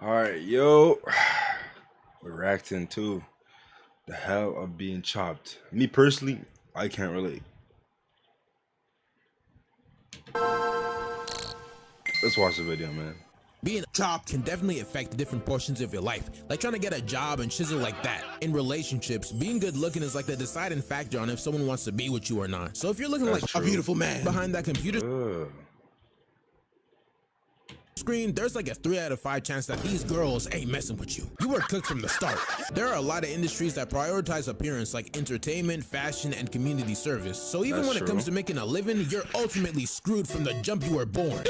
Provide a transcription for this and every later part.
All right, yo, we're reacting to the hell of being chopped. Me personally, I can't relate. Let's watch the video, man. Being chopped can definitely affect different portions of your life, like trying to get a job and shizzle like that. In relationships, being good looking is like the deciding factor on if someone wants to be with you or not. So if you're looking That's like true. a beautiful man behind that computer Ugh. screen, there's like a 3 out of 5 chance that these girls ain't messing with you. You were cooked from the start. There are a lot of industries that prioritize appearance, like entertainment, fashion, and community service. So even That's when it comes true. to making a living, you're ultimately screwed from the jump you were born.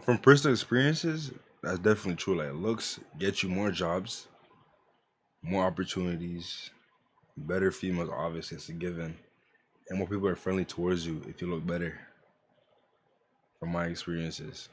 From personal experiences, that's definitely true. Like looks get you more jobs, more opportunities, better females. Obviously, it's a given, and more people are friendly towards you if you look better. From my experiences.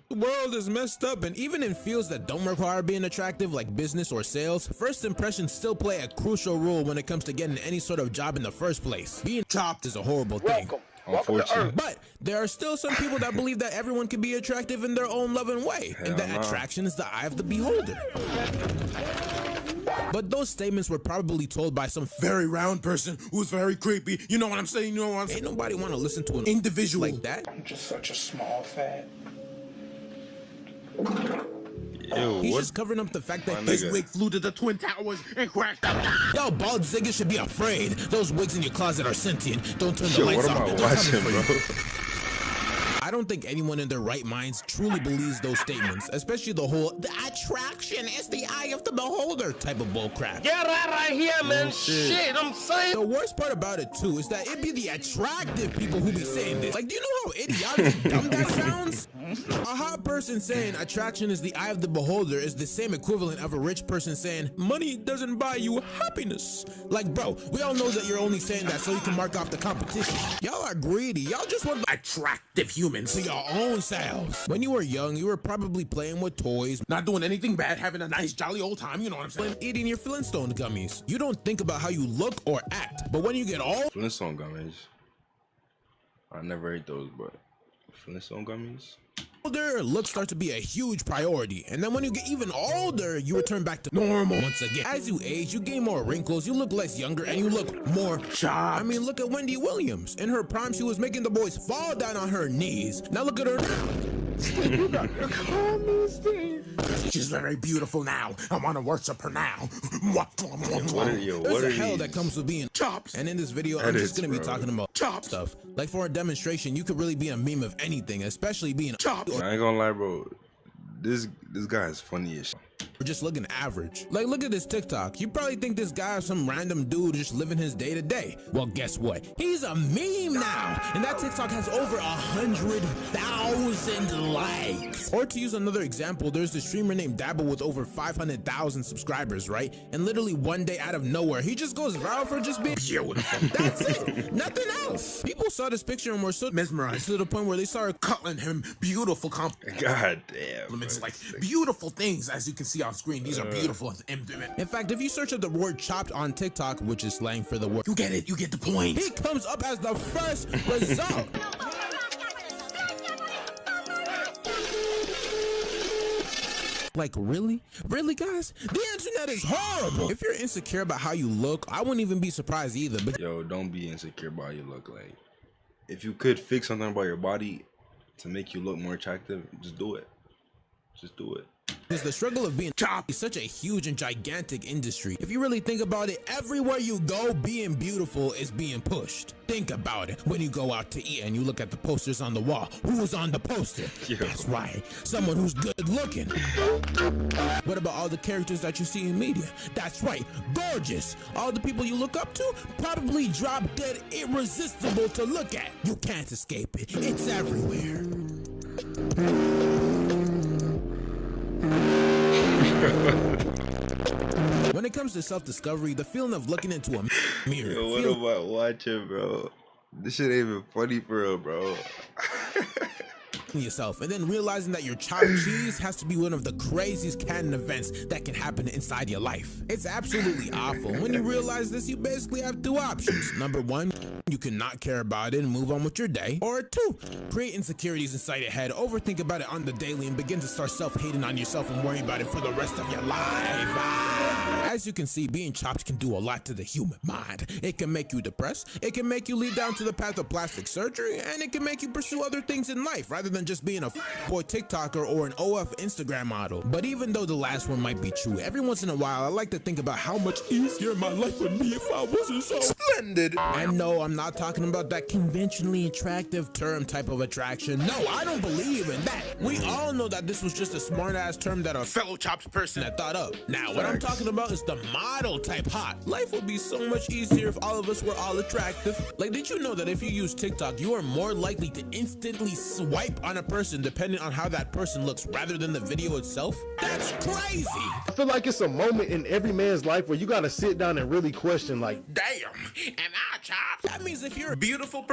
The world is messed up, and even in fields that don't require being attractive, like business or sales, first impressions still play a crucial role when it comes to getting any sort of job in the first place. Being chopped is a horrible thing. Unfortunately, But there are still some people that believe that everyone can be attractive in their own loving way, and Hell that no. attraction is the eye of the beholder. But those statements were probably told by some very round person who's very creepy. You know what I'm saying? You know what I'm saying? Ain't nobody want to listen to an individual like that. I'm just such a small fat. ew, He's what? just covering up the fact that My his nigga. wig flew to the Twin Towers and crashed out. Yo, bald Ziggas should be afraid. Those wigs in your closet are sentient. Don't turn the Yo, lights what am off. I They're coming watching, for you. bro? I don't think anyone in their right minds truly believes those statements, especially the whole "the attraction is the eye of the beholder" type of bullcrap. Get out right here, man. shit. Shit, I'm saying. The worst part about it too is that it be the attractive people who be saying this. Like, do you know how idiotic and dumb that sounds? A hot person saying attraction is the eye of the beholder is the same equivalent of a rich person saying money doesn't buy you happiness. Like, bro, we all know that you're only saying that so you can mark off the competition. Y'all are greedy. Y'all just want the attractive humans to your own selves. When you were young, you were probably playing with toys, not doing anything bad, having a nice jolly old time, you know what I'm saying? Eating your Flintstone gummies. You don't think about how you look or act, but when you get old, Flintstone gummies. I never ate those, but Flintstone gummies. older, looks start to be a huge priority, and then when you get even older, you return back to normal once again. As you age, you gain more wrinkles, you look less younger, and you look more sharp. I mean, look at Wendy Williams. In her prime, she was making the boys fall down on her knees. Now look at her now. She's very beautiful now. I want to worship her now. What are, yo, There's what a are hell these? that comes with being chopped. And in this video, I'm Edits, just gonna be bro. talking about chop stuff. Like for a demonstration, you could really be a meme of anything, especially being chopped I ain't gonna lie, bro. This guy is funny as shit. or just looking average. Like, look at this TikTok. You probably think this guy is some random dude just living his day to day. Well, guess what? He's a meme now, and that TikTok has over 100,000 likes. Or to use another example, there's this streamer named Dabble with over 500,000 subscribers, right? And literally one day out of nowhere, he just goes viral for just being beautiful. That's it. Nothing else. People saw this picture and were so mesmerized to the point where they started calling him beautiful compliments. God damn. bro. Like beautiful things, as you can see on screen. These are beautiful. In fact, if you search up the word chopped on TikTok, which is slang for the word, you get it, you get the point. He comes up as the first result. Like, really? Really, guys? The internet is horrible. If you're insecure about how you look, I wouldn't even be surprised either. But Yo, don't be insecure about how you look. Like, if you could fix something about your body to make you look more attractive, just do it. Just do it. because the struggle of being chopped is such a huge and gigantic industry. If you really think about it, everywhere you go, being beautiful is being pushed. Think about it. When you go out to eat and you look at the posters on the wall, who's on the poster? Yo. That's right, someone who's good looking. What about all the characters that you see in media? That's right, gorgeous. All the people you look up to probably drop dead irresistible to look at. You can't escape it. It's everywhere. When it comes to self-discovery, the feeling of looking into a mirror, Yo, what am I watching, bro? This shit ain't even funny for real, bro. yourself and then realizing that your chopped cheese has to be one of the craziest canon events that can happen inside your life. It's absolutely awful. When you realize this, you basically have two options. Number one, you can not care about it and move on with your day. Or two, create insecurities inside your head, overthink about it on the daily, and begin to start self-hating on yourself and worry about it for the rest of your life. As you can see, being chopped can do a lot to the human mind. It can make you depressed, it can make you lead down to the path of plastic surgery, and it can make you pursue other things in life rather than just being a boy TikToker or an OF Instagram model. But even though the last one might be true, every once in a while I like to think about how much easier my life would be if I wasn't so splendid. And no, I'm not talking about that conventionally attractive term type of attraction. No, I don't believe in that. We all know that this was just a smart ass term that a fellow chopped person had thought up. Now, what I'm talking about is the model type hot. Life would be so much easier if all of us were all attractive. Like, did you know that if you use TikTok, you are more likely to instantly swipe on a person depending on how that person looks rather than the video itself? That's crazy. I feel like it's a moment in every man's life where you gotta sit down and really question, like, Damn, am I chopped? That means if you're a beautiful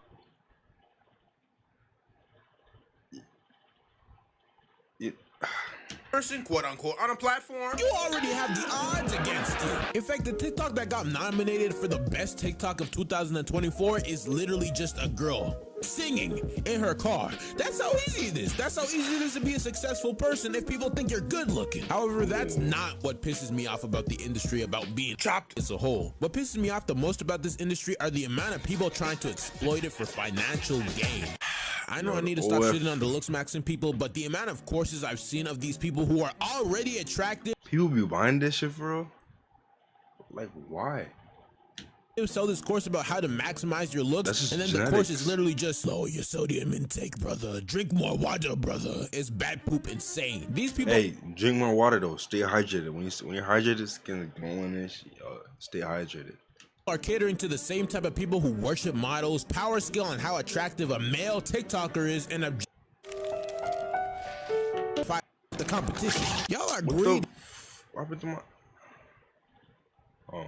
person, quote unquote, on a platform, you already have the odds against you. In fact, the TikTok that got nominated for the best TikTok of 2024 is literally just a girl singing in her car. That's how easy it is. That's how easy it is to be a successful person if people think you're good looking. However, that's not what pisses me off about the industry, about being chopped as a whole. What pisses me off the most about this industry are the amount of people trying to exploit it for financial gain. I know I need to stop shitting on the looks maxing people, but the amount of courses I've seen of these people who are already attractive. People be buying this shit for real? Like, why? They sell this course about how to maximize your looks, and then the course is literally just lower your sodium intake, brother. Drink more water, brother. It's bad poop insane. These people. Hey, drink more water though. Stay hydrated. When you're hydrated, skin is glowing and shit. Stay hydrated. Are catering to the same type of people who worship models, power skill, and how attractive a male TikToker is, and the competition. Y'all are greedy. What happened to my? Oh.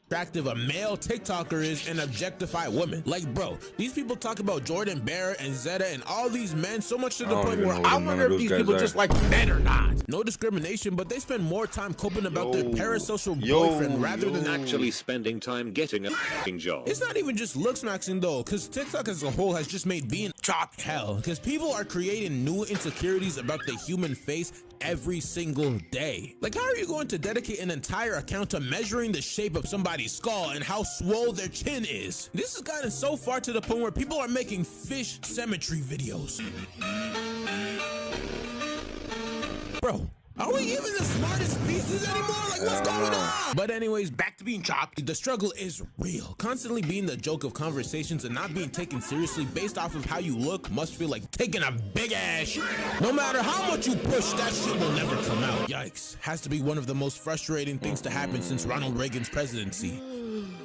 Attractive a male TikToker is and objectify women. Like, bro, these people talk about Jordan Barrett and Zeta and all these men so much to the point where I wonder if these people just like men or not. No discrimination, but they spend more time coping about their parasocial boyfriend rather than actually spending time getting a f***ing job. It's not even just looks maxing though, because TikTok as a whole has just made being chopped hell, because people are creating new insecurities about the human face every single day. Like, how are you going to dedicate an entire account to measuring the shape of somebody's skull and how swole their chin is? This has gotten so far to the point where people are making fish cemetery videos. Bro, are we even the smartest species anymore? Like, what's going on? But anyways, back to being chopped. The struggle is real. Constantly being the joke of conversations and not being taken seriously based off of how you look must feel like taking a big ass shit. No matter how much you push, that shit will never come out. Yikes. Has to be one of the most frustrating things to happen since Ronald Reagan's presidency.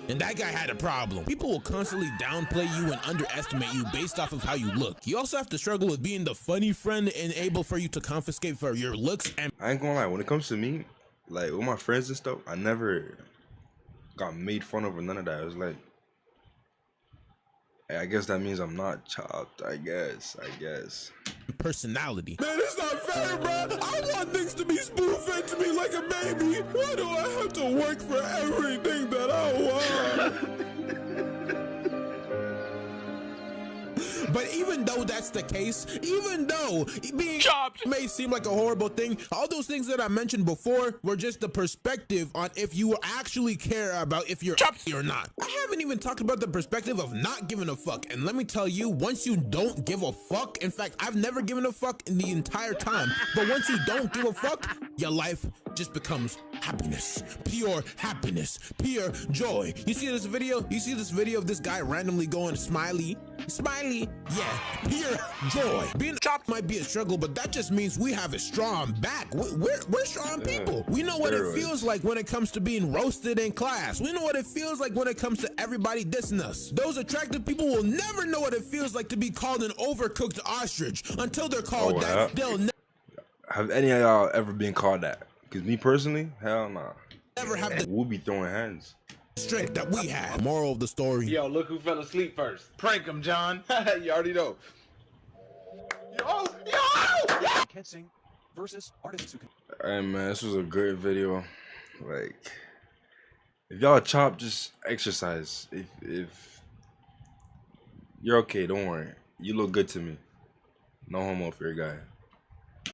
And that guy had a problem. People will constantly downplay you and underestimate you based off of how you look. You also have to struggle with being the funny friend and able for you to confiscate for your looks. And I ain't gonna lie, when it comes to me, like with my friends and stuff, I never got made fun of or none of that. It was like, I guess that means I'm not chopped. I guess. personality. Man, it's not fair, bro. I want things to be spoon-fed to me like a baby. Why do I have to work for everything that I want? But even though that's the case, even though being chopped may seem like a horrible thing, all those things that I mentioned before were just the perspective on if you actually care about if you're chopped or not. I haven't even talked about the perspective of not giving a fuck. And let me tell you, once you don't give a fuck, in fact, I've never given a fuck in the entire time, but once you don't give a fuck, your life just becomes happiness, pure joy. You see this video? You see this video of this guy randomly going smiley? Smiley, yeah, pure joy. Being chopped might be a struggle, but that just means we have a strong back. We're strong people. We know what it feels like when it comes to being roasted in class. We know what it feels like when it comes to everybody dissing us. Those attractive people will never know what it feels like to be called an overcooked ostrich until they're called that. They'll have any of y'all ever been called that? Because me personally, hell nah. Never have the we'll be throwing hands. Strength that we have. Moral of the story. Yo, look who fell asleep first. Prank him, John. You already know. Can't sing versus artists who can. Hey man, this was a great video. Like, if y'all chop, just exercise. If you're okay, don't worry. You look good to me. No homo for your guy.